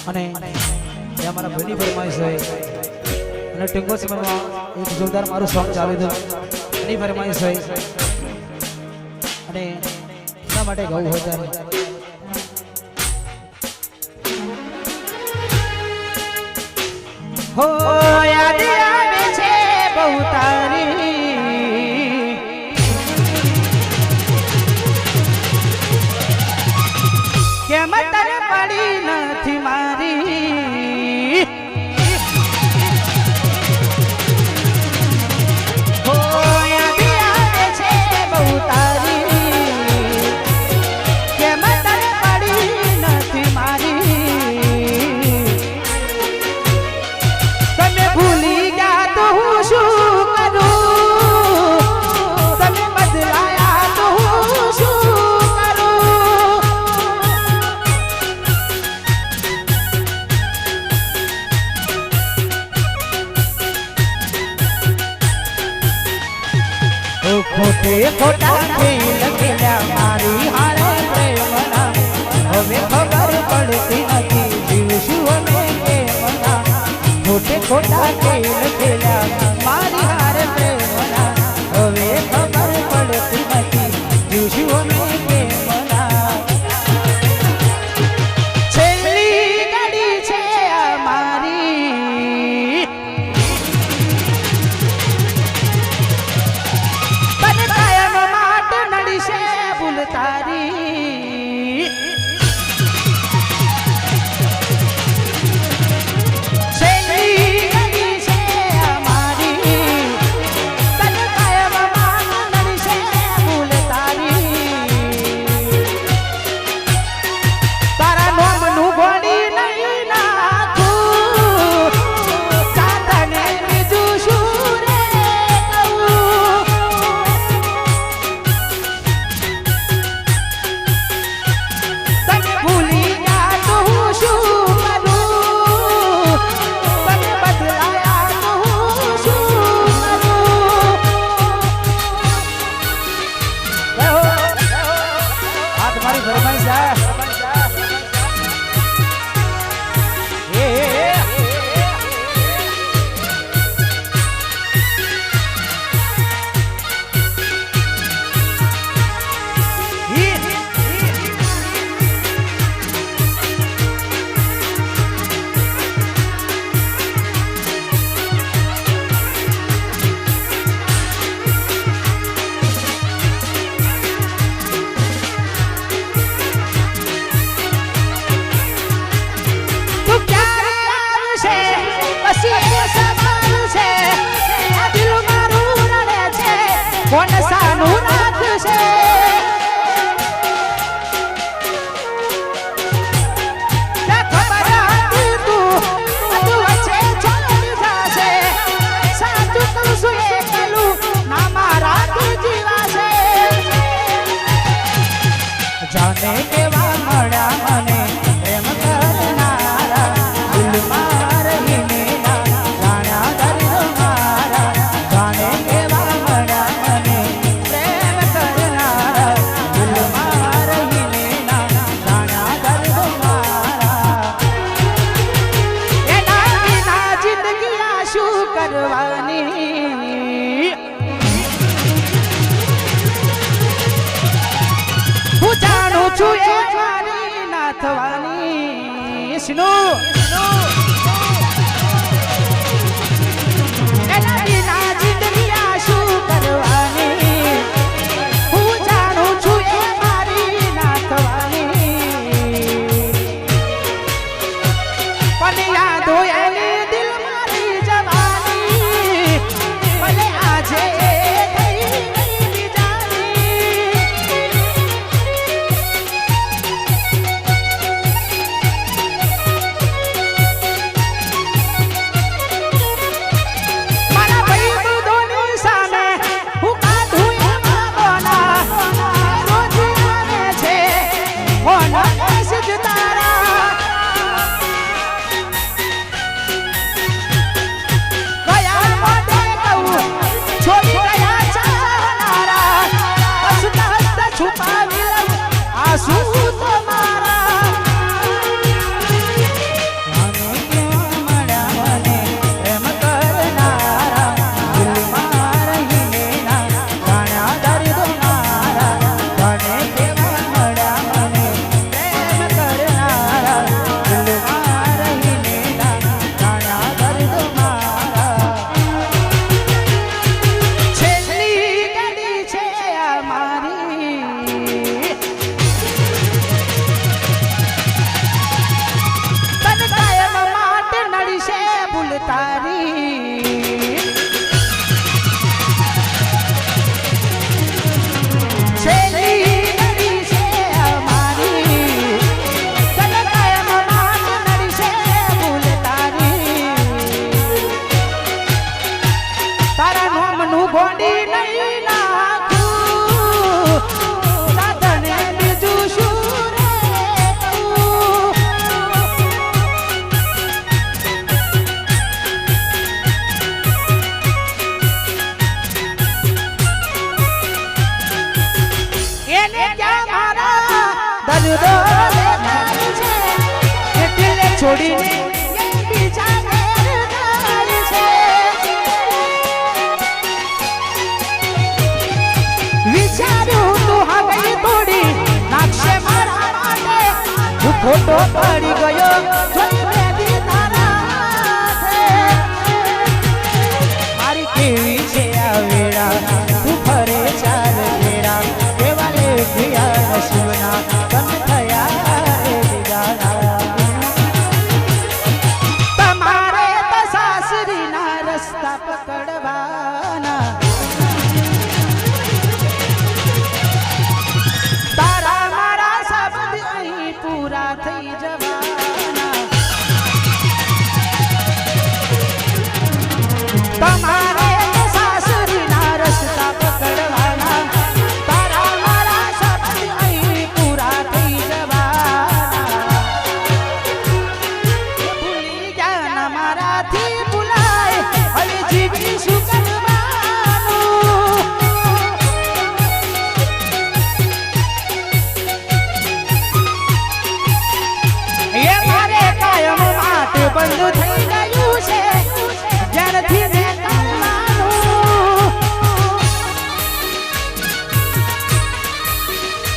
અને એ અમારા ભાઈની ફરમાઈશ હોય અને ટૂંકો સમયમાં એક જોરદાર મારું સોંગ ચાલુ હતું એની ફરમાઈશ હોય અને એના માટે ગાવું હોય ત્યારે હો યાદ આવે છે બહુ તારી કેમ તને પડી નથી મારી હો યાદ આવે છે બહુ તારી કેમ તને પડી નથી મારી તમે ભૂલી ગયા તો હું શું કરું તમે બદલાયા તો હું શું खोटे खोटा खेल खेल्या मारी हारे प्रेमना हमें खबर पड़ती नहीं जीवशु में केमना खोटे खोटा खेल खेल्या मारी हारे प्रेमना हमें खबर पड़ती नहीं जीवशु में केमना छेली गाड़ी छे हमारी तारी छेली गली से हमारी तन कायम मानन से भूल तारी तारा नाम नु गोड़ी नहीं नाखू साधने बीजू शुरे કોણ સાનું રાખશે ખબર હતી તું વચ્ચે છોડી જશે સાચું કહું છું એકલું ના મારા જીવાશે જાને કેવા મળ્યા મને એમ કરનારા દિલમાં રહીને જાણ્યા દર્દ મારા જાને કેવા હું જાણું છું એ મારી ના થવાની સ્નો એના વિના જિંદગી આ શું કરવાની હું જાણું છું એ મારી ના થવાની પણ યાદ હોય એની દિલ મારી જવાની ભલે આજે છોડીને બીજા ઘેર જાય છે વિચાર્યું તું હવે તોડી નાખશે મારા માટે હું ખોટો પડી ગયો જોઈ બેબી તારા હાથે મારી કેવી છે આ વેળા તું ફરે ચાર વેળા એવા લેખિયા નસીબના તન થયા રે દિગારા તમારે તો સાસરીના રસ્તા પકડવાના તારા મારા શબ્દ અહીં પૂરા થઈ જવાના તમારે તો સાસરીના રસ્તા પકડવાના તારા મારા શબ્દ અહીં પૂરા થઈ જવાના ભૂલી ગયા ના મારાથી ભૂલાય હવે જીવી શું કરવાનું એ મારે કાયમ માટે બંધ થઈ ગઈ